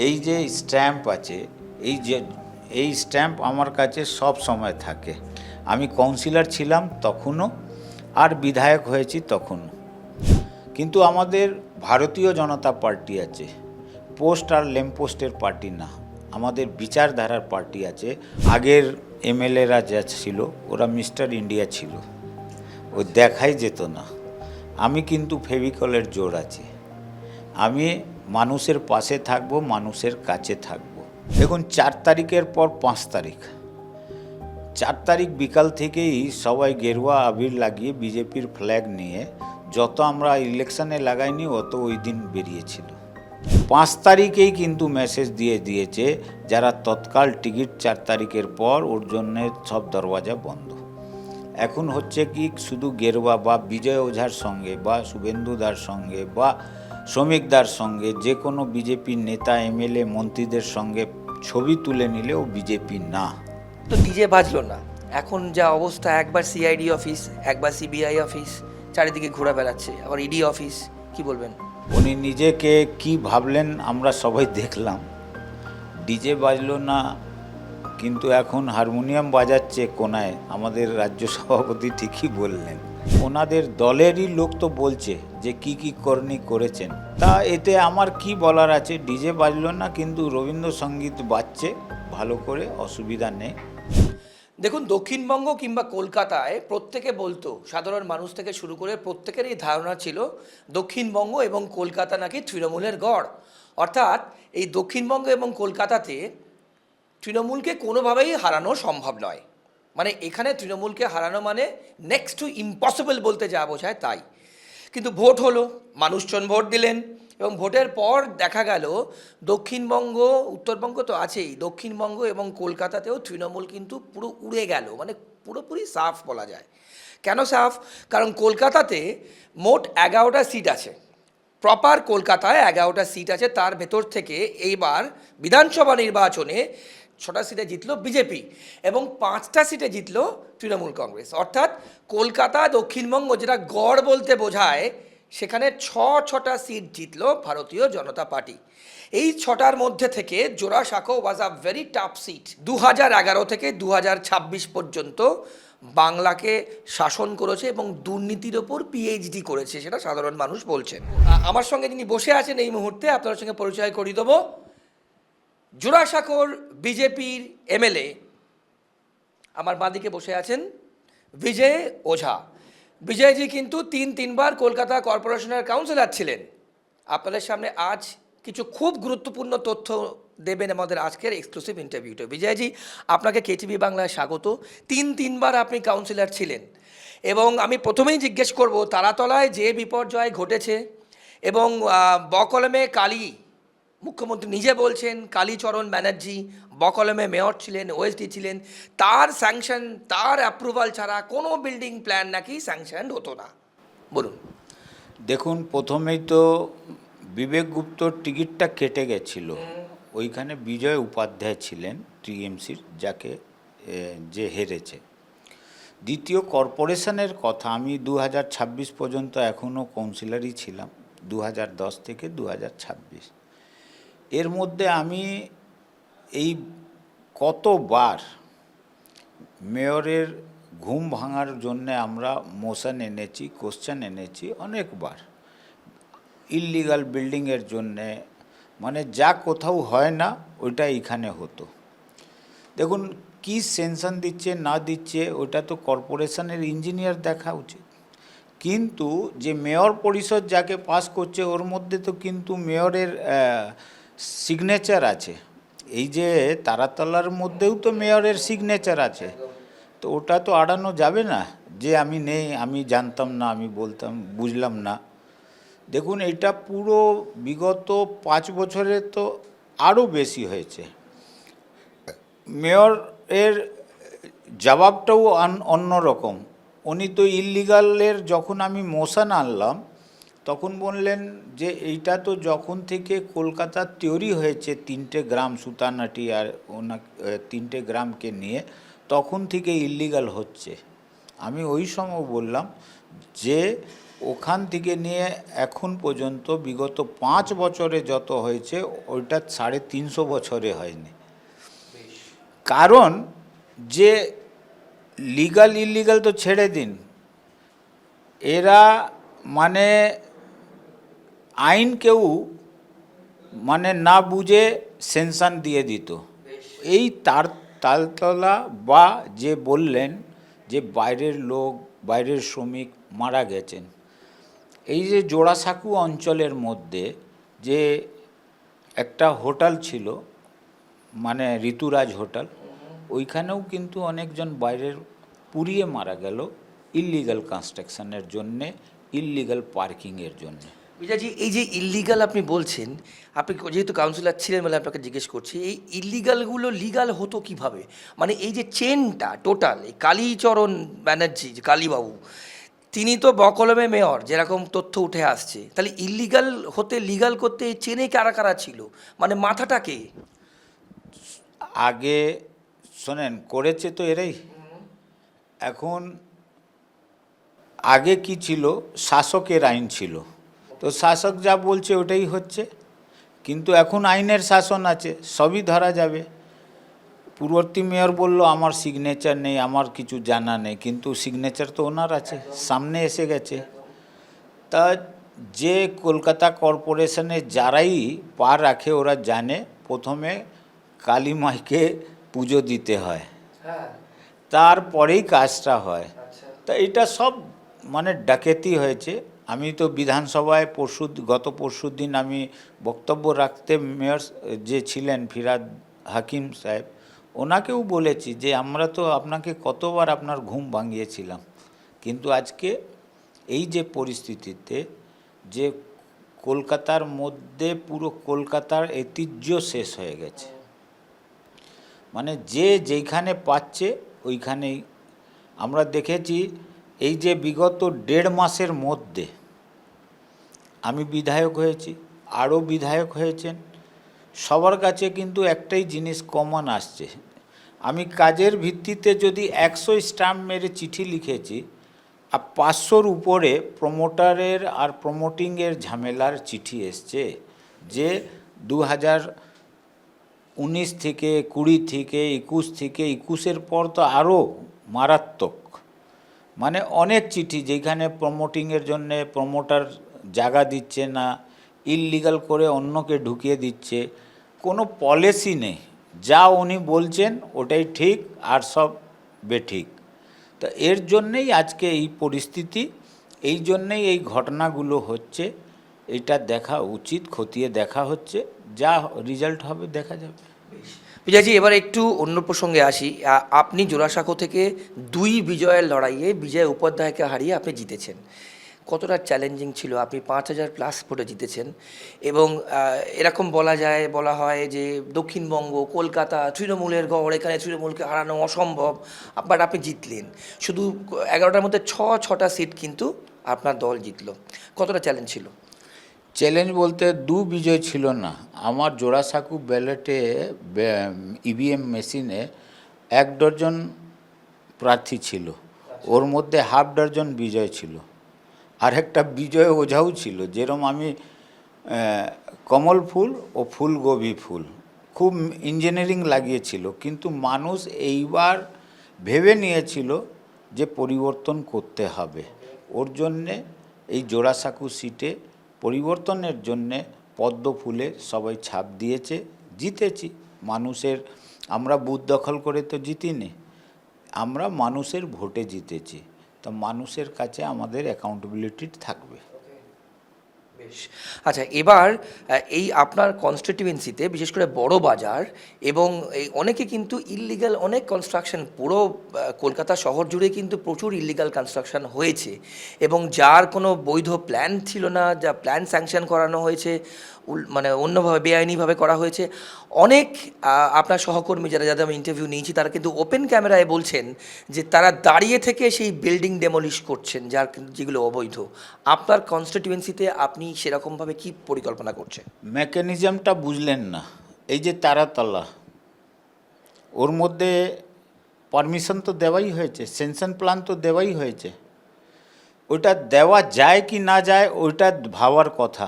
এই যে স্ট্যাম্প আছে, এই স্ট্যাম্প আমার কাছে সব সময় থাকে। আমি কাউন্সিলর ছিলাম তখনও, আর বিধায়ক হয়েছি তখনও। কিন্তু আমাদের ভারতীয় জনতা পার্টি আছে, পোস্ট আর ল্যাম্পপোস্টের পার্টি না। আমাদের বিচারধারার পার্টি আছে। আগের এমএলএরা যা ছিল ওরা মিস্টার ইন্ডিয়া ছিল, ও দেখাই যেত না। আমি কিন্তু ফেভিকলের জোর আছে। আমি মানুষের পাশে থাকব, মানুষের কাছে থাকব। দেখুন, 4 তারিখের পর 5 তারিখ, 4 তারিখ বিকাল থেকেই সবাই গেরুয়া আবির লাগিয়ে বিজেপির ফ্ল্যাগ নিয়ে, যত আমরা ইলেকশনে লাগাইনি অত ওই দিন বেরিয়েছিল। 5 তারিখেই কিন্তু মেসেজ দিয়ে দিয়েছে যারা তৎকাল টিকিট 4 তারিখের পর, ওর জন্যে সব দরওয়াজা বন্ধ। এখন হচ্ছে কি, শুধু গেরুয়া বা বিজয় ওঝার সঙ্গে বা শুভেন্দুদার সঙ্গে বা শ্রমিকদার সঙ্গে যে কোনো বিজেপি নেতা, এমএলএ, মন্ত্রীদের সঙ্গে ছবি তুলে নিলেও বিজেপি না। তো ডিজে বাজলো না, এখন যা অবস্থা, একবার সিআইডি অফিস, একবার সিবিআই অফিস, চারিদিকে ঘোরা বেড়াচ্ছে, আবার ইডি অফিস, কি বলবেন? উনি নিজেকে কি ভাবলেন আমরা সবাই দেখলাম। ডিজে বাজলো না, কিন্তু এখন হারমোনিয়াম বাজাচ্ছে কোনায়। আমাদের রাজ্য সভাপতি ঠিকই বললেন, ওনাদের দলেরই লোক তো বলছে যে কি করনি করেছেন। তা এতে আমার কি বলার আছে? ডিজে বাজলো না, কিন্তু রবীন্দ্রসঙ্গীত বাজছে ভালো করে, অসুবিধা নেই। দেখুন, দক্ষিণবঙ্গ কিংবা কলকাতায় প্রত্যেকে বলতো, সাধারণ মানুষ থেকে শুরু করে প্রত্যেকেরই ধারণা ছিল দক্ষিণবঙ্গ এবং কলকাতা নাকি তৃণমূলের গড়। অর্থাৎ এই দক্ষিণবঙ্গ এবং কলকাতাতে তৃণমূলকে কোনোভাবেই হারানো সম্ভব নয়। মানে এখানে তৃণমূলকে হারানো মানে নেক্সট টু ইম্পসিবল বলতে যা বোঝায় তাই। কিন্তু ভোট হলো, মানুষজন ভোট দিলেন, এবং ভোটের পর দেখা গেল দক্ষিণবঙ্গ, উত্তরবঙ্গ তো আছেই, দক্ষিণবঙ্গ এবং কলকাতাতেও তৃণমূল কিন্তু পুরো উড়ে গেল, মানে পুরোপুরি সাফ বলা যায়। কেন সাফ? কারণ কলকাতাতে মোট 11টা সিট আছে, প্রপার কলকাতায় 11টা সিট আছে। তার ভেতর থেকে এইবার বিধানসভা নির্বাচনে 6টা সিটে জিতলো বিজেপি এবং 5টা সিটে জিতলো তৃণমূল কংগ্রেস। অর্থাৎ কলকাতা, দক্ষিণবঙ্গ যেটা গড় বলতে বোঝায়, সেখানে 6টা সিট জিতলো ভারতীয় জনতা পার্টি। এই 6টার মধ্যে থেকে জোড়াসাঁকো ওয়াজ আ ভেরি টাফ সিট। 2011 থেকে 2026 পর্যন্ত বাংলাকে শাসন করেছে এবং দুর্নীতির ওপর পিএইচডি করেছে, সেটা সাধারণ মানুষ বলছেন। আমার সঙ্গে যিনি বসে আছেন এই মুহূর্তে, আপনার সঙ্গে পরিচয় করিয়ে দেবো। জোড়াসাঁকোর বিজেপির এমএলএ আমার বাঁদিকে বসে আছেন বিজয় ওঝা। বিজয়জি কিন্তু তিনবার কলকাতা কর্পোরেশনের কাউন্সিলর ছিলেন। আপনাদের সামনে আজ কিছু খুব গুরুত্বপূর্ণ তথ্য দেবেন আমাদের আজকের এক্সক্লুসিভ ইন্টারভিউতে। বিজয়জি, আপনাকে কেটিভি বাংলায় স্বাগত। তিনবার আপনি কাউন্সিলর ছিলেন, এবং আমি প্রথমেই জিজ্ঞেস করব, তারাতলায় যে বিপর্যয় ঘটেছে এবং বকলমে কালী, মুখ্যমন্ত্রী নিজে বলছেন কালীচরণ ব্যানার্জি বকলমে মেয়র ছিলেন, ওএসডি ছিলেন, তার স্যাংশন, তার অ্যাপ্রুভাল ছাড়া কোনো বিল্ডিং প্ল্যান নাকি স্যাংশন হতো না। বলুন। দেখুন, প্রথমেই তো বিবেক গুপ্তর টিকিটটা কেটে গেছিল। ওইখানে বিজয় উপাধ্যায় ছিলেন টিএমসির, যে হেরেছে। দ্বিতীয়, কর্পোরেশনের কথা, আমি 2026 পর্যন্ত এখনও কাউন্সিলরই ছিলাম, 2010 থেকে 2026। এর মধ্যে আমি এই কতবার মেয়রের ঘুম ভাঙার জন্যে আমরা মোশন এনেছি, কোশ্চেন এনেছি অনেকবার। ইললিগাল বিল্ডিংয়ের জন্যে, মানে যা কোথাও হয় না ওইটা এখানে হতো। দেখুন, কি সেনশন দিচ্ছে না দিচ্ছে ওটা তো কর্পোরেশনের ইঞ্জিনিয়ার দেখা উচিত। কিন্তু যে মেয়র পরিষদ যাকে পাস করছে, ওর মধ্যে তো কিন্তু মেয়রের সিগনেচার আছে। এই যে তারাতলার মধ্যেও তো মেয়রের সিগনেচার আছে, তো ওটা তো আড়ানো যাবে না যে আমি নেই, আমি জানতাম না, আমি বলতাম বুঝলাম না। দেখুন, এটা পুরো বিগত 5 বছরে তো আরও বেশি হয়েছে। মেয়রের জবাবটাও অন্যরকম। উনি তো ইললিগালের, যখন আমি মোশন আনলাম তখন বললেন যে এইটা তো যখন থেকে কলকাতার তৈরি হয়েছে 3টে গ্রাম, সুতানাটি আর 3টে গ্রামকে নিয়ে, তখন থেকে ইললিগাল হচ্ছে। আমি ওই সময় বললাম যে ওখান থেকে নিয়ে এখন পর্যন্ত বিগত 5 বছরে যত হয়েছে ওইটা 350 বছরে হয়নি। কারণ যে লিগাল ইলিগাল তো ছেড়ে দিন, এরা মানে আইন কেউ মানে না বুঝে সেনশন দিয়ে দিত। এই তালতলা বা যে বললেন যে বাইরের লোক, বাইরের শ্রমিক মারা গেছেন, এই যে জোড়াসাঁকু অঞ্চলের মধ্যে যে একটা হোটেল ছিল মানে ঋতুরাজ হোটেল, ওইখানেও কিন্তু অনেকজন বাইরের পুড়িয়ে মারা গেল ইললিগাল কনস্ট্রাকশনের জন্যে, ইললিগাল পার্কিংয়ের জন্যে। বিজয়জি, এই যে ইল্লিগাল আপনি বলছেন, আপনি যেহেতু কাউন্সিলর ছিলেন বলে আপনাকে জিজ্ঞেস করছি, এই ইল্লিগালগুলো লিগাল হতো কিভাবে? মানে এই যে চেনটা টোটাল, এই কালীচরণ ব্যানার্জি যে কালীবাবু, তিনি তো বকলমে মেয়র যেরকম তথ্য উঠে আসছে, তাহলে ইল্লিগাল হতে লিগাল করতে এই চেনে কারা কারা ছিল, মানে মাথাটা কে? আগে শোনেন, করেছে তো এরাই। এখন আগে কি ছিল, শাসকের আইন ছিল, তো শাসক যা বলছে ওটাই হচ্ছে। কিন্তু এখন আইনের শাসন আছে, সবই ধরা যাবে। পূর্ববর্তী মেয়র বলল আমার সিগনেচার নেই, আমার কিছু জানা নেই, কিন্তু সিগনেচার তো ওনার আছে, সামনে এসে গেছে। তা যে কলকাতা কর্পোরেশনে যারাই পা রাখে ওরা জানে প্রথমে কালী মাইকে পুজো দিতে হয়, তারপরেই কাজটা হয়। তা এটা সব মানে ডাকাতি হয়েছে। আমি তো বিধানসভায় গত পরশু দিন আমি বক্তব্য রাখতে মেয়র যে ছিলেন ফিরহাদ হাকিম সাহেব, ওনাকেও বলেছি যে আমরা তো আপনাকে কতবার আপনার ঘুম ভাঙিয়েছিলাম, কিন্তু আজকে এই যে পরিস্থিতিতে যে কলকাতার মধ্যে পুরো কলকাতার ঐতিহ্য শেষ হয়ে গেছে, মানে যে যেইখানে পাচ্ছে ওইখানেই। আমরা দেখেছি এই যে বিগত 1.5 মাসের মধ্যে আমি বিধায়ক হয়েছি, আরও বিধায়ক হয়েছেন, সবার কাছে কিন্তু একটাই জিনিস কমন আসছে। আমি কাজের ভিত্তিতে যদি 100 স্ট্যাম্প মেরে চিঠি লিখেছি, আর 500-র উপরে প্রমোটারের আর প্রমোটিংয়ের ঝামেলার চিঠি এসছে, যে 2019 থেকে 20 থেকে 21 থেকে 21-এর পর তো আরও মারাত্মক, মানে অনেক চিঠি যেখানে প্রমোটিংয়ের জন্যে প্রমোটার জায়গা দিচ্ছে না, ইললিগাল করে অন্যকে ঢুকিয়ে দিচ্ছে, কোনো পলিসি নেই, যা উনি বলছেন ওটাই ঠিক আর সব বেঠিক। তা এর জন্যেই আজকে এই পরিস্থিতি, এই জন্যেই এই ঘটনাগুলো হচ্ছে। এটা দেখা উচিত, খতিয়ে দেখা হচ্ছে, যা রেজাল্ট হবে দেখা যাবে। বিজয়জি, এবার একটু অন্য প্রসঙ্গে আসি। আপনি জোড়াসাঁকো থেকে 2 বিজয়ের লড়াইয়ে বিজয় উপাধ্যায়কে হারিয়ে আপনি জিতেছেন। কতটা চ্যালেঞ্জিং ছিল? আপনি 5,000+ ভোটে জিতেছেন এবং এরকম বলা হয় যে দক্ষিণবঙ্গ, কলকাতা তৃণমূলের গড়, এখানে তৃণমূলকে হারানো অসম্ভব, বাট আপনি জিতলেন। শুধু 11টার মধ্যে 6টা সিট কিন্তু আপনার দল জিতলো। কতটা চ্যালেঞ্জ ছিল? চ্যালেঞ্জ বলতে 2 বিজয় ছিল না, আমার জোড়াসাঁকু ব্যালটে ইভিএম মেশিনে 1 ডজন প্রার্থী ছিল, ওর মধ্যে হাফ ডজন বিজয় ছিল, আর একটা বিজয় ওঝাও ছিল। যেরকম আমি কমল ফুল ও ফুলকপি ফুল খুব ইঞ্জিনিয়ারিং লাগিয়েছিল, কিন্তু মানুষ এইবার ভেবে নিয়েছিল যে পরিবর্তন করতে হবে। ওর জন্যে এই জোড়াসাঁকু সিটে পরিবর্তনের জন্যে পদ্ম ফুলে সবাই ছাপ দিয়েছে, জিতেছি। মানুষের, আমরা বুথ দখল করে তো জিতিনি, আমরা মানুষের ভোটে জিতেছি, তো মানুষের কাছে আমাদের অ্যাকাউন্টেবিলিটি থাকবে। বেশ, আচ্ছা, এবার এই আপনার কনস্টিটিউয়েন্সিতে বিশেষ করে বড় বাজার এবং এই অনেকে কিন্তু ইললিগাল অনেক কনস্ট্রাকশন, পুরো কলকাতা শহর জুড়ে কিন্তু প্রচুর ইললিগাল কনস্ট্রাকশন হয়েছে এবং যার কোনো বৈধ প্ল্যান ছিল না, যা প্ল্যান স্যাংশন করানো হয়েছে মানে অন্যভাবে বেআইনিভাবে করা হয়েছে। অনেক আপনার সহকর্মী যাদের আমি ইন্টারভিউ নিয়েছি তারা কিন্তু ওপেন ক্যামেরায় বলছেন যে তারা দাঁড়িয়ে থেকে সেই বিল্ডিং ডেমলিশ করছেন, যেগুলো অবৈধ। আপনার কনস্টিটিউয়েন্সিতে আপনি সেরকমভাবে কি পরিকল্পনা করছেন? মেকানিজমটা বুঝলেন না। এই যে তারাতলা, ওর মধ্যে পারমিশন তো দেওয়াই হয়েছে, সেনশন প্ল্যান তো দেওয়াই হয়েছে, ওইটা দেওয়া যায় কি না যায় ওইটা ভাবার কথা।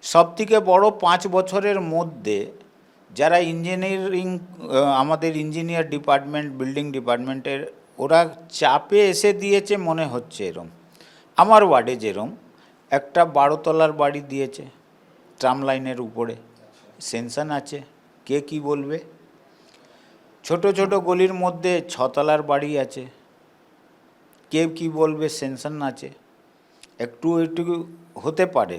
সবথেকে বড় 5 বছরের মধ্যে যারা ইঞ্জিনিয়ারিং, আমাদের ইঞ্জিনিয়ার ডিপার্টমেন্ট, বিল্ডিং ডিপার্টমেন্টের, ওরা চাপে এসে দিয়েছে মনে হচ্ছে। এরম আমার ওয়ার্ডে যেরম একটা 12 তলার বাড়ি দিয়েছে ট্রাম লাইনের উপরে, সেনশন আছে, কে কি বলবে? ছোট ছোট গলির মধ্যে 6 তলার বাড়ি আছে, কে কি বলবে? সেনশন আছে। একটু একটু হতে পারে,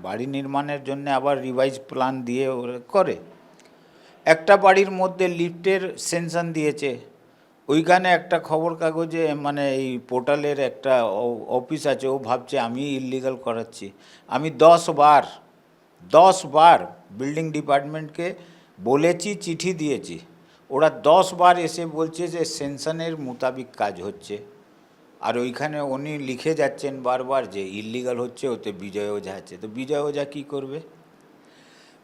বাড়ি নির্মাণের জন্য আবার রিভাইজ প্ল্যান দিয়ে ওরা করে। একটা বাড়ির মধ্যে লিফটের সেনশন দিয়েছে, ওইখানে একটা খবর কাগজে মানে এই পোর্টালের একটা অফিস আছে, ও ভাবছে আমি ইললিগাল করাচ্ছি। আমি 10 বার বিল্ডিং ডিপার্টমেন্টকে বলেছি, চিঠি দিয়েছি, ওরা 10 বার এসে বলছে যে সেনশনের মোতাবিক কাজ হচ্ছে। আর ওইখানে উনি লিখে যাচ্ছেন বারবার যে ইললিগাল হচ্ছে, ওতে বিজয় ওঝা আছে। তো বিজয় ওঝা কী করবে?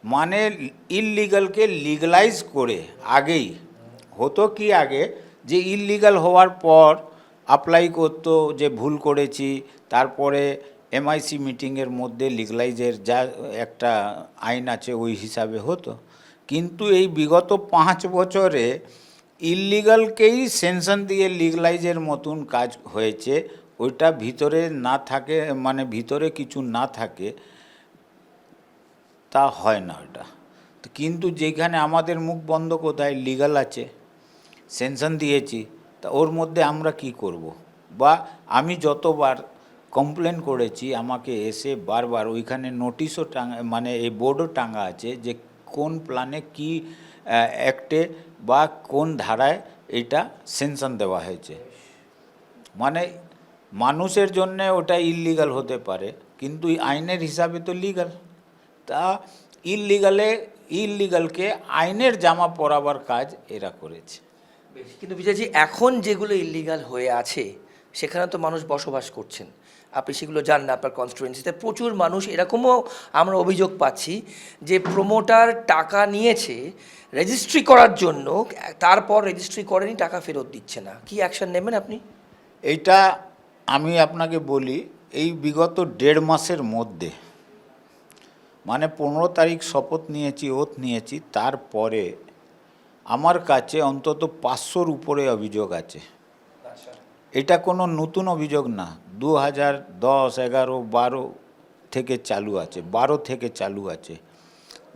মানে ইললিগালকে লিগালাইজ করে আগেই হতো কি, আগে যে ইললিগাল হওয়ার পর অ্যাপ্লাই করতো যে ভুল করেছি, তারপরে এমআইসি মিটিংয়ের মধ্যে লিগালাইজের যা একটা আইন আছে ওই হিসাবে হতো। কিন্তু এই বিগত 5 বছরে ইললিগালকেই সেনশন দিয়ে লিগালাইজের মতন কাজ হয়েছে। ওইটা ভিতরে না থাকে, মানে ভিতরে কিছু না থাকে তা হয় না ওটা। কিন্তু যেখানে আমাদের মুখ বন্ধ, কোথায় লিগাল আছে, সেনশন দিয়েছি, তা ওর মধ্যে আমরা কি করব? বা আমি যতবার কমপ্লেন করেছি, আমাকে এসে বারবার ওইখানে নোটিশও টাঙা, মানে এই বোর্ডও টাঙা আছে যে কোন প্ল্যানে কি অ্যাক্টে বা কোন ধারায় এটা সেনশন দেওয়া হয়েছে। মানে মানুষের জন্য ওটা ইললিগাল হতে পারে, কিন্তু আইনের হিসাবে তো লিগাল। তা ইললিগালকে আইনের জামা পরাবার কাজ এরা করেছে। বেশ, কিন্তু বিজয়জি এখন যেগুলো ইললিগাল হয়ে আছে সেখানে তো মানুষ বসবাস করছেন, আপনি সেগুলো জানেন। আপনার কনস্টিটুয়েন্সিতে প্রচুর মানুষ, এরকমও আমরা অভিযোগ পাচ্ছি যে প্রমোটার টাকা নিয়েছে রেজিস্ট্রি করার জন্য, তারপর রেজিস্ট্রি করেনি, টাকা ফেরত দিচ্ছে না। কি অ্যাকশন নেবেন আপনি? এইটা আমি আপনাকে বলি, এই বিগত 1.5 মাসের মধ্যে, মানে 15 তারিখ শপথ নিয়েছি, ওথ নিয়েছি, তারপরে আমার কাছে অন্তত 500-র উপরে অভিযোগ আছে। এটা কোনো নতুন অভিযোগ না, 2010, 11, 12 থেকে চালু আছে, 12 থেকে চালু আছে।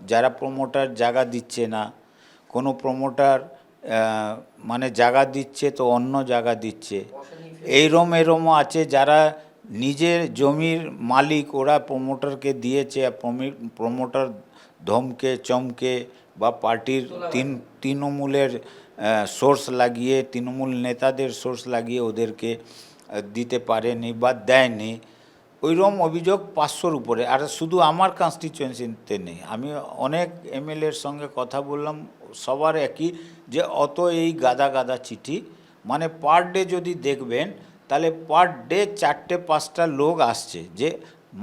যারা প্রমোটার জায়গা দিচ্ছে না, কোনো প্রমোটার মানে জায়গা দিচ্ছে তো অন্য জায়গা দিচ্ছে, এরমও আছে যারা নিজের জমির মালিক, ওরা প্রমোটারকে দিয়েছে, প্রমোটার ধমকে চমকে বা পার্টির তৃণমূলের সোর্স লাগিয়ে, তৃণমূল নেতাদের সোর্স লাগিয়ে ওদেরকে দিতে পারেনি বা দেয়নি। ওইরকম অভিযোগ 500-র উপরে। আর শুধু আমার কনস্টিটিউয়েন্সিতে নেই, আমি অনেক এমএলএর সঙ্গে কথা বললাম, সবার একই যে অত এই গাদা গাদা চিঠি, মানে পার ডে যদি দেখবেন তাহলে পার ডে 4-5টা লোক আসছে, যে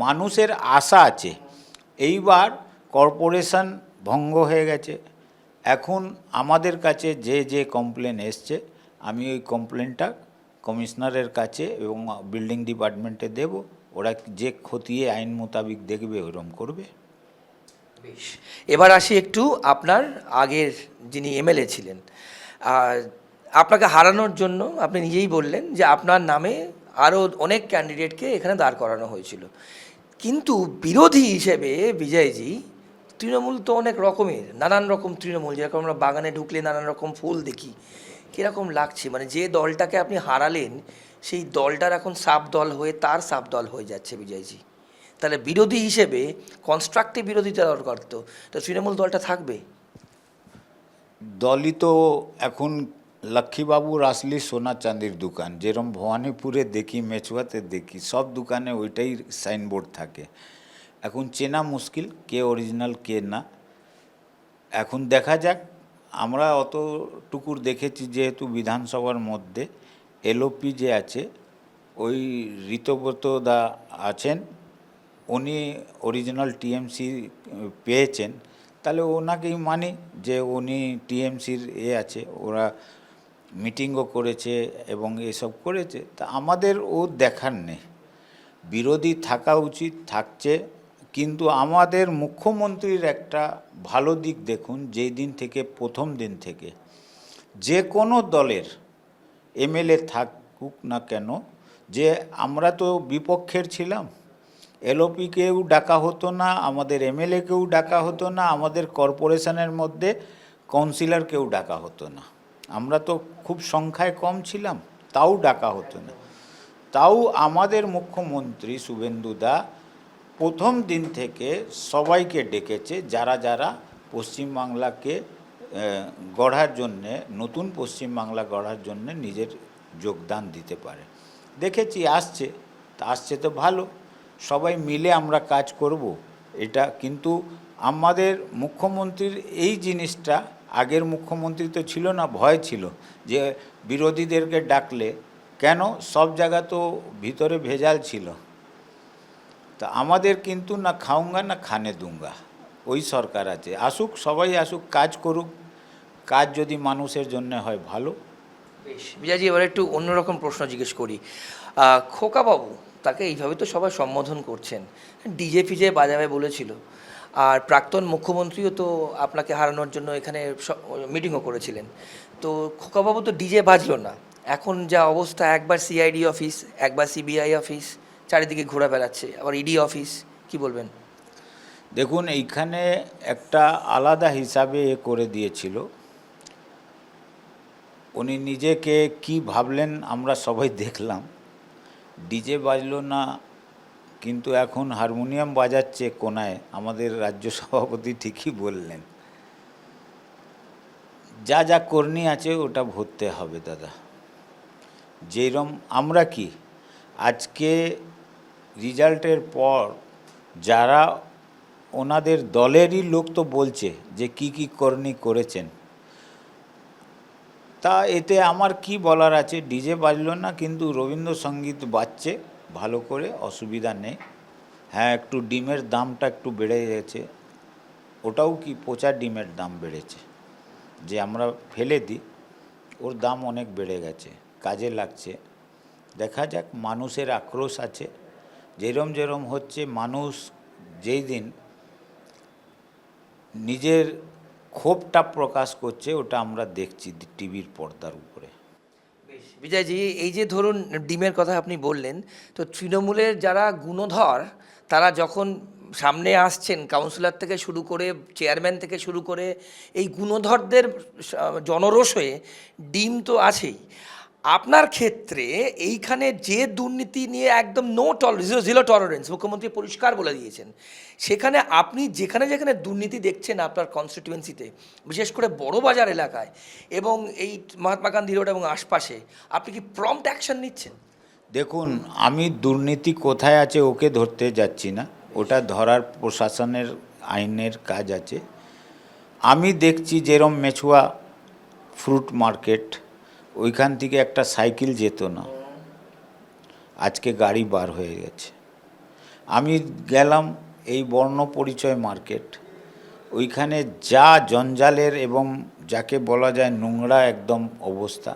মানুষের আশা আছে। এইবার কর্পোরেশন ভঙ্গ হয়ে গেছে, এখন আমাদের কাছে যে যে কমপ্লেন এসছে, আমি ওই কমপ্লেনটা কমিশনারের কাছে এবং বিল্ডিং ডিপার্টমেন্টে দেব, ওরা যে খতিয়ে আইন মোতাবিক দেখবে ওরম করবে। বেশ, এবার আসি একটু আপনার আগের যিনি এমএলএ ছিলেন। আপনাকে হারানোর জন্য আপনি নিজেই বললেন যে আপনার নামে আরও অনেক ক্যান্ডিডেটকে এখানে দাঁড় করানো হয়েছিল, কিন্তু বিরোধী হিসেবে বিজয়জি, তৃণমূল তো অনেক রকমের, নানান রকম তৃণমূল, যেরকম আমরা বাগানে ঢুকলে নানান রকম ফুল দেখি, কীরকম লাগছে? মানে যে দলটাকে আপনি হারালেন সেই দলটার এখন সাব দল হয়ে তার সাব দল হয়ে যাচ্ছে বিজয়জি। তাহলে বিরোধী হিসেবে কনস্ট্রাকটিভ বিরোধিতা দরকার, তো তৃণমূল দলটা থাকবে? দলই তো এখন লক্ষ্মীবাবুর আসলি সোনা চাঁদির দোকান, যেরকম ভবানীপুরে দেখি, মেচুয়াতে দেখি, সব দোকানে ওইটাই সাইনবোর্ড থাকে। এখন চেনা মুশকিল কে অরিজিনাল কে না। এখন দেখা যাক, আমরা অতটুকুর দেখেছি যেহেতু বিধানসভার মধ্যে এলওপি যে আছে, ওই ঋতব্রত দা আছেন, উনি অরিজিনাল টিএমসি পেয়েছেন, তাহলে ওনাকেই মানি যে উনি টিএমসির আছে। ওরা মিটিংও করেছে এবং এসব করেছে, তা আমাদের ও দেখার নেই। বিরোধী থাকা উচিত, থাকছে, কিন্তু আমাদের মুখ্যমন্ত্রীর একটা ভালো দিক দেখুন, যেই দিন থেকে প্রথম দিন থেকে যে কোনো দলের এমএলএ থাকুক না কেন, যে আমরা তো বিপক্ষের ছিলাম, এলওপিকেও ডাকা হতো না, আমাদের এমএলএকেও ডাকা হতো না, আমাদের কর্পোরেশনের মধ্যে কাউন্সিলরকেও ডাকা হতো না। আমরা তো খুব সংখ্যায় কম ছিলাম, তাও ডাকা হতো না। তাও আমাদের মুখ্যমন্ত্রী শুভেন্দুদা প্রথম দিন থেকে সবাইকে ডেকেছে, যারা যারা পশ্চিমবাংলাকে গড়ার জন্যে, নতুন পশ্চিমবাংলা গড়ার জন্যে নিজের যোগদান দিতে পারে। দেখেছি আসছে, তা আসছে তো ভালো, সবাই মিলে আমরা কাজ করব এটা। কিন্তু আমাদের মুখ্যমন্ত্রীর এই জিনিসটা, আগের মুখ্যমন্ত্রী তো ছিল না, ভয় ছিল যে বিরোধীদেরকে ডাকলে কেন, সব জায়গা তো ভিতরে ভেজাল ছিল। তা আমাদের কিন্তু না খাউঙ্গা না খানে দুঙ্গা, ওই সরকার আছে, আসুক, সবাই আসুক, কাজ করুক, কাজ যদি মানুষের জন্য হয় ভালো। বেশ, বিজয়জি, এবার একটু অন্যরকম প্রশ্ন জিজ্ঞেস করি। খোকাবাবু, তাকে এইভাবে তো সবাই সম্বোধন করছেন, ডিজে ফিজে বাজাবে বলেছিল, আর প্রাক্তন মুখ্যমন্ত্রীও তো আপনাকে হারানোর জন্য এখানে মিটিংও করেছিলেন। তো খোকাবাবু তো ডিজে বাজলো না, এখন যা অবস্থা, একবার সিআইডি অফিস, একবার সিবিআই অফিস, চারিদিকে ঘোরা বেড়াচ্ছে, আবার ইডি অফিস, কি বলবেন? দেখুন, এইখানে একটা আলাদা হিসাবে এ করে দিয়েছিল, উনি নিজেকে কি ভাবলেন আমরা সবাই দেখলাম। ডিজে বাজলো না, কিন্তু এখন হারমোনিয়াম বাজাচ্ছে কোনায়, আমাদের রাজ্য সভাপতি ঠিকই বললেন। যা যা করনি আছে ওটা ভরতে হবে দাদা। যেরম আমরা কি আজকে রেজাল্টের পর যারা ওনাদের দলেরই লোক তো বলছে যে কি কি করনি করেছেন, তা এতে আমার কি বলার আছে? ডিজে বাজলো না, কিন্তু রবীন্দ্রসঙ্গীত বাজছে ভালো করে, অসুবিধা নেই। হ্যাঁ, একটু ডিমের দামটা একটু বেড়ে গেছে, ওটাও কি পচা ডিমের দাম বেড়েছে, যে আমরা ফেলে দিই, ওর দাম অনেক বেড়ে গেছে, কাজে লাগছে। দেখা যাক, মানুষের আক্রোশ আছে, যেরম যেরম হচ্ছে, মানুষ যেই দিন নিজের ক্ষোভটা প্রকাশ করছে, ওটা আমরা দেখছি টিভির পর্দার উপরে। বিজয়জি, এই যে ধরুন ডিমের কথা আপনি বললেন, তো তৃণমূলের যারা গুণধর, তারা যখন সামনে আসছেন, কাউন্সিলর থেকে শুরু করে চেয়ারম্যান থেকে শুরু করে, এই গুণধরদের জনরোষ হয়ে ডিম তো আছেই। আপনার ক্ষেত্রে এইখানে যে দুর্নীতি নিয়ে একদম জিরো টলারেন্স মুখ্যমন্ত্রী পরিষ্কার বলে দিয়েছেন, সেখানে আপনি যেখানে যেখানে দুর্নীতি দেখছেন আপনার কনস্টিটিউয়েন্সিতে, বিশেষ করে বড় বাজার এলাকায় এবং এই মহাত্মা গান্ধী রোড এবং আশপাশে, আপনি কি প্রম্পট অ্যাকশন নিচ্ছেন? দেখুন, আমি দুর্নীতি কোথায় আছে ওকে ধরতে যাচ্ছি না, ওটা ধরার প্রশাসনের আইনের কাজ আছে। আমি দেখছি যেরম মেছুয়া ফ্রুট মার্কেট, ওইখান থেকে একটা সাইকেল যেত না, আজকে গাড়ি বার হয়ে গেছে। আমি গেলাম এই বর্ণ পরিচয় মার্কেট, ওইখানে যা জঞ্জালের এবং যাকে বলা যায় নোংরা একদম অবস্থা,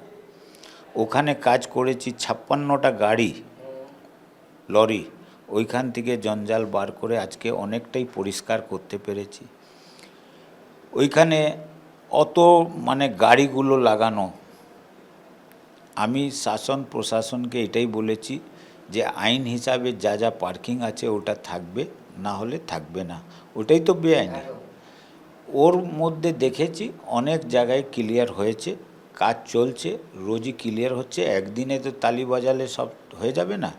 ওখানে কাজ করেছি, 56টা গাড়ি, লরি, ওইখান থেকে জঞ্জাল বার করে আজকে অনেকটাই পরিষ্কার করতে পেরেছি। ওইখানে অত গাড়িগুলো লাগানো, আমি শাসন প্রশাসনকে এটাই বলেছি যে আইন হিসাবে যা যা পার্কিং আছে ওটা থাকবে, না হলে থাকবে না, ওটাই তো বেআইনি। ওর মধ্যে দেখেছি অনেক জায়গায় ক্লিয়ার হয়েছে, কাজ চলছে, রোজই ক্লিয়ার হচ্ছে, একদিনে তো তালি বাজালে সব হয়ে যাবে না।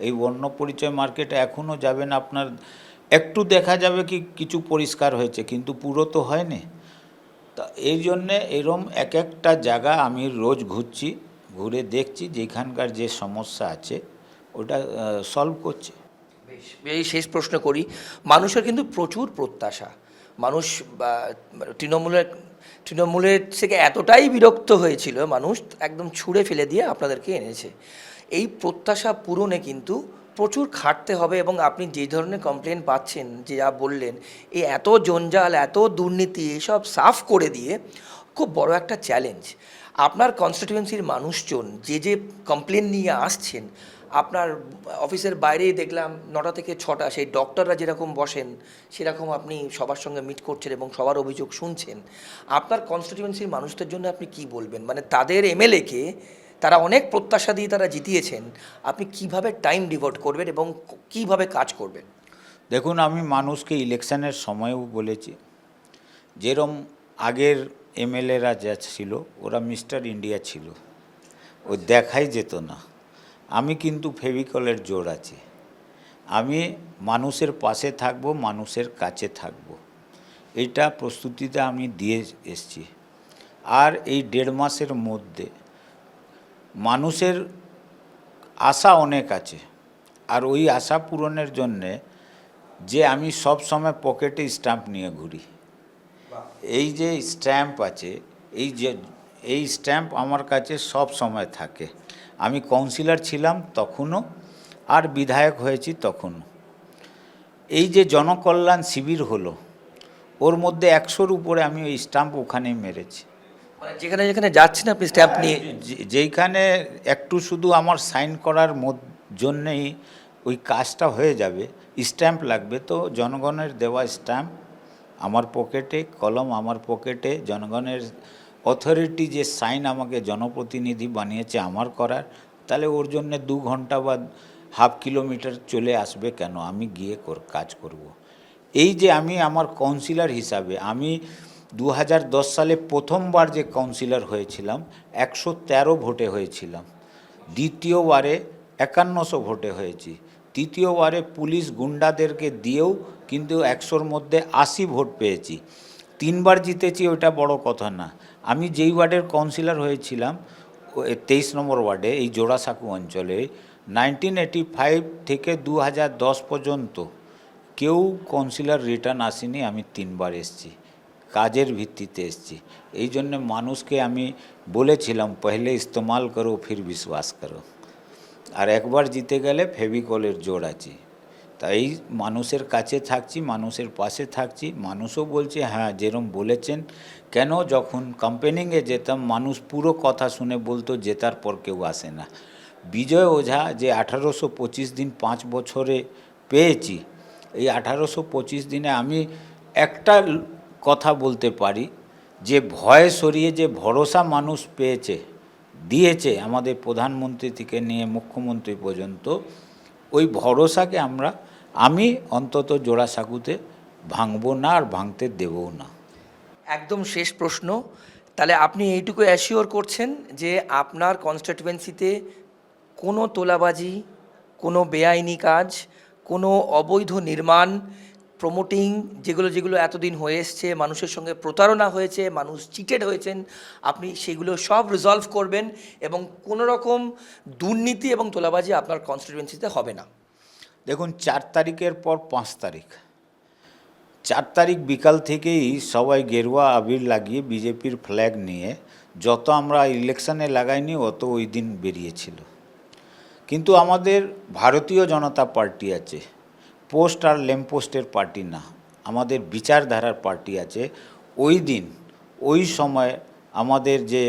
এই বর্ণ পরিচয় মার্কেটে এখনও যাবেন, আপনার একটু দেখা যাবে কি কিছু পরিষ্কার হয়েছে, কিন্তু পুরো তো হয়নি। তা এই জন্যে এরম এক একটা জায়গা আমি রোজ ঘুরছি, ঘুরে দেখছি যেখানকার যে সমস্যা আছে ওটা সলভ করছে। বেশ, এই শেষ প্রশ্ন করি। মানুষের কিন্তু প্রচুর প্রত্যাশা, মানুষ তৃণমূলের থেকে এতটাই বিরক্ত হয়েছিল, মানুষ একদম ছুঁড়ে ফেলে দিয়ে আপনাদেরকে এনেছে। এই প্রত্যাশা পূরণে কিন্তু প্রচুর খাটতে হবে, এবং আপনি যে ধরনের কমপ্লেন পাচ্ছেন, যে যা বললেন, এই এত জঞ্জাল, এত দুর্নীতি, এসব সাফ করে দিয়ে খুব বড় একটা চ্যালেঞ্জ। আপনার কনস্টিটিউয়েন্সির মানুষজন যে কমপ্লেন নিয়ে আসছেন, আপনার অফিসের বাইরেই দেখলাম 9টা থেকে 6টা সেই ডক্টররা যেরকম বসেন সেরকম আপনি সবার সঙ্গে মিট করছেন এবং সবার অভিযোগ শুনছেন। আপনার কনস্টিটিউয়েন্সির মানুষদের জন্য আপনি কি বলবেন? মানে তাদের এমএলএকে তারা অনেক প্রত্যাশা দিয়ে তারা জিতিয়েছেন, আপনি কিভাবে টাইম ডিভোট করবেন এবং কিভাবে কাজ করবেন? দেখুন, আমি মানুষকে ইলেকশনের সময়ও বলেছি, যেরম আগের এমএলএরা যা ছিল ওরা মিস্টার ইন্ডিয়া ছিল, ও দেখাই যেত না। আমি কিন্তু ফেভিকলের জোর আছে, আমি মানুষের পাশে থাকব, মানুষের কাছে থাকব, এইটা প্রস্তুতিতে আমি দিয়ে এসছি। আর এই 1.5 মাসের মধ্যে মানুষের আশা অনেক আছে, আর ওই আশা পূরণের জন্যে যে আমি সব সময় পকেটে স্ট্যাম্প নিয়ে ঘুরি। এই যে স্ট্যাম্প আছে, এই স্ট্যাম্প আমার কাছে সব সময় থাকে। আমি কাউন্সিলর ছিলাম তখনও, আর বিধায়ক হয়েছি তখনও। এই যে জনকল্যাণ শিবির হলো, ওর মধ্যে 100-র উপরে আমি ওই স্ট্যাম্প ওখানেই মেরেছি। মানে যেখানে যেখানে যাচ্ছেন আপনি স্ট্যাম্প নিয়ে? যেইখানে একটু শুধু আমার সাইন করার জন্যেই ওই কাজটা হয়ে যাবে, স্ট্যাম্প লাগবে, তো জনগণের দেওয়া স্ট্যাম্প আমার পকেটে, কলম আমার পকেটে, জনগণের অথরিটি যে সাইন আমাকে জনপ্রতিনিধি বানিয়েছে আমার করার, তাহলে ওর জন্য 2 ঘন্টা বা হাফ কিলোমিটার চলে আসবে কেন? আমি গিয়ে কাজ করব। এই যে আমি আমার কাউন্সিলর হিসাবে, আমি 2010 সালে প্রথমবার যে কাউন্সিলর হয়েছিলাম 113 ভোটে হয়েছিলাম, দ্বিতীয়বারে 5100 ভোটে হয়েছি, তৃতীয়বারে পুলিশ গুন্ডাদেরকে দিয়েও কিন্তু 100-র মধ্যে 80 ভোট পেয়েছি, 3বার জিতেছি। ওইটা বড় কথা না। আমি যেই ওয়ার্ডের কাউন্সিলর হয়েছিলাম 23 নম্বর ওয়ার্ডে, এই জোড়াসাঁকো অঞ্চলে, 1985 থেকে 2010 পর্যন্ত কেউ কাউন্সিলর রিটার্ন আসেনি। আমি 3বার এসেছি, কাজের ভিত্তিতে এসেছি। এই জন্য মানুষকে আমি বলেছিলাম, পহলে ইস্তেমাল করো ফির বিশ্বাস করো। আর একবার জিতে গেলে ফেভিকলের জোর আছে। তাই মানুষের কাছে থাকছি, মানুষের পাশে থাকছি। মানুষও বলছে হ্যাঁ যেরম বলেছেন। কেন, যখন ক্যাম্পেনিংয়ে যেতাম মানুষ পুরো কথা শুনে বলতো জেতার পর কেউ আসে না। বিজয় ওঝা যে 1825 দিন 5 বছরে পেয়েছি, এই 1825 দিনে আমি একটা কথা বলতে পারি, যে ভয় সরিয়ে যে ভরসা মানুষ পেয়েছে, দিয়েছে আমাদের প্রধানমন্ত্রী থেকে নিয়ে মুখ্যমন্ত্রী পর্যন্ত, ওই ভরসাকে আমি অন্তত জোড়াসাঁকোতে ভাঙবো না, আর ভাঙতে দেবও না। একদম শেষ প্রশ্ন, তাহলে আপনি এইটুকু অ্যাসিওর করছেন যে আপনার কনস্টিটিউয়েন্সিতে কোনো তোলাবাজি, কোনো বেআইনি কাজ, কোনো অবৈধ নির্মাণ, প্রমোটিং, যেগুলো এতদিন হয়ে এসছে, মানুষের সঙ্গে প্রতারণা হয়েছে, মানুষ চিটেড হয়েছেন, আপনি সেগুলো সব রিজলভ করবেন এবং কোনো রকম দুর্নীতি এবং তোলাবাজি আপনার কনস্টিটিউয়েন্সিতে হবে না? দেখুন, 4 তারিখের পর 5 তারিখ, 4 তারিখ বিকাল থেকেই সবাই গেরুয়া আবির লাগিয়ে বিজেপির ফ্ল্যাগ নিয়ে, যত আমরা ইলেকশনে লাগাইনি অত ওই দিন বেরিয়েছিল। কিন্তু আমাদের ভারতীয় জনতা পার্টি আছে, পোস্ট আর ল্যাম্পপোস্টের পার্টি না, আমাদের বিচারধারার পার্টি আছে। ওই দিন ওই সময় আমাদের যে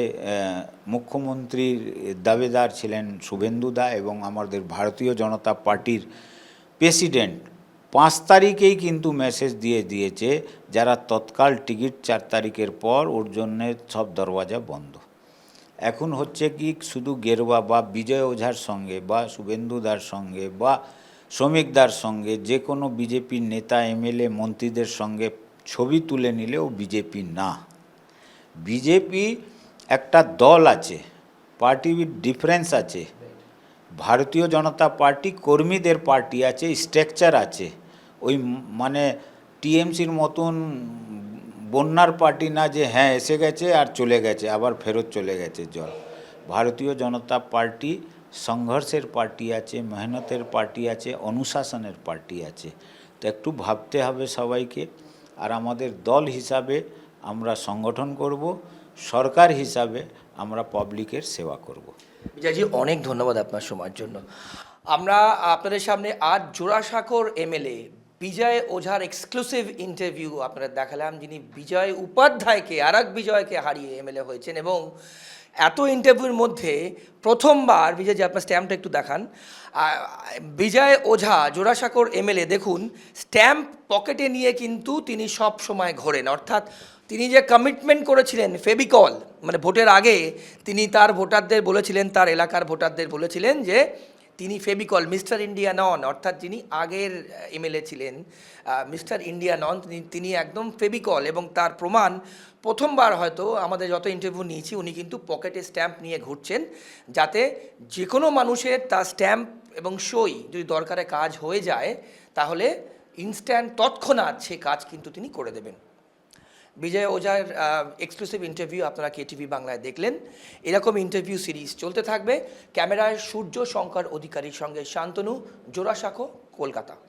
মুখ্যমন্ত্রীর দাবেদার ছিলেন শুভেন্দুদা এবং আমাদের ভারতীয় জনতা পার্টির প্রেসিডেন্ট 5 তারিখেই কিন্তু মেসেজ দিয়ে দিয়েছে, যারা তৎকাল টিকিট 4 তারিখের পর, ওর জন্যে সব দরওয়াজা বন্ধ। এখন হচ্ছে কি, শুধু গেরুয়া বা বিজয় ওঝার সঙ্গে বা শুভেন্দুদার সঙ্গে বা শ্রমিকদার সঙ্গে যে কোনো বিজেপির নেতা, এমএলএ, মন্ত্রীদের সঙ্গে ছবি তুলে নিলে ও বিজেপি না। বিজেপি একটা দল আছে, পার্টি ডিফারেন্স আছে। ভারতীয় জনতা পার্টি কর্মীদের পার্টি আছে, স্ট্রাকচার আছে। ওই মানে টিএমসির মতন বন্যার পার্টি না, যে হ্যাঁ এসে গেছে আর চলে গেছে, আবার ফেরত চলে গেছে জল। ভারতীয় জনতা পার্টি সংঘর্ষের পার্টি আছে, মেহনতের পার্টি আছে, অনুশাসনের পার্টি আছে। তো একটু ভাবতে হবে সবাইকে। আর আমাদের দল হিসাবে আমরা সংগঠন করব, সরকার হিসাবে আমরা পাবলিকের সেবা করব। বিজয়জি, অনেক ধন্যবাদ আপনার সময়ের জন্য। আমরা আপনাদের সামনে আজ জোড়াসাঁকোর এমএলএ বিজয় ওঝার এক্সক্লুসিভ ইন্টারভিউ আপনারা দেখালাম, যিনি বিজয় উপাধ্যায়কে আর এক বিজয়কে হারিয়ে এমএলএ হয়েছেন। এবং এত ইন্টারভিউর মধ্যে প্রথমবার বিজয়, যে আপনার স্ট্যাম্পটা একটু দেখান, বিজয় ওঝা জোড়াসাঁকোর এমএলএ, দেখুন স্ট্যাম্প পকেটে নিয়ে কিন্তু তিনি সব সময় ঘোরেন। অর্থাৎ তিনি যে কমিটমেন্ট করেছিলেন ফেভিকল, মানে ভোটের আগে তিনি তার ভোটারদের বলেছিলেন, তার এলাকার ভোটারদের বলেছিলেন যে তিনি ফেভিকল, মিস্টার ইন্ডিয়া নন। অর্থাৎ যিনি আগের এমএলএ ছিলেন মিস্টার ইন্ডিয়া নন, তিনি একদম ফেভিকল। এবং তার প্রমাণ প্রথমবার হয়তো আমাদের যত ইন্টারভিউ নিয়েছি উনি কিন্তু পকেটে স্ট্যাম্প নিয়ে ঘুরছেন, যাতে যে কোনো মানুষের তার স্ট্যাম্প এবং সই যদি দরকারে কাজ হয়ে যায় তাহলে ইনস্ট্যান্ট তৎক্ষণাৎ সে কাজ কিন্তু তিনি করে দেবেন। বিজয় ওঝার এক্সক্লুসিভ ইন্টারভিউ আপনারা কেটিভি বাংলায় দেখলেন। এরকম ইন্টারভিউ সিরিজ চলতে থাকবে। ক্যামেরায় সূর্য শঙ্কর অধিকারীর সঙ্গে শান্তনু, জোড়াসাঁকো, কলকাতা।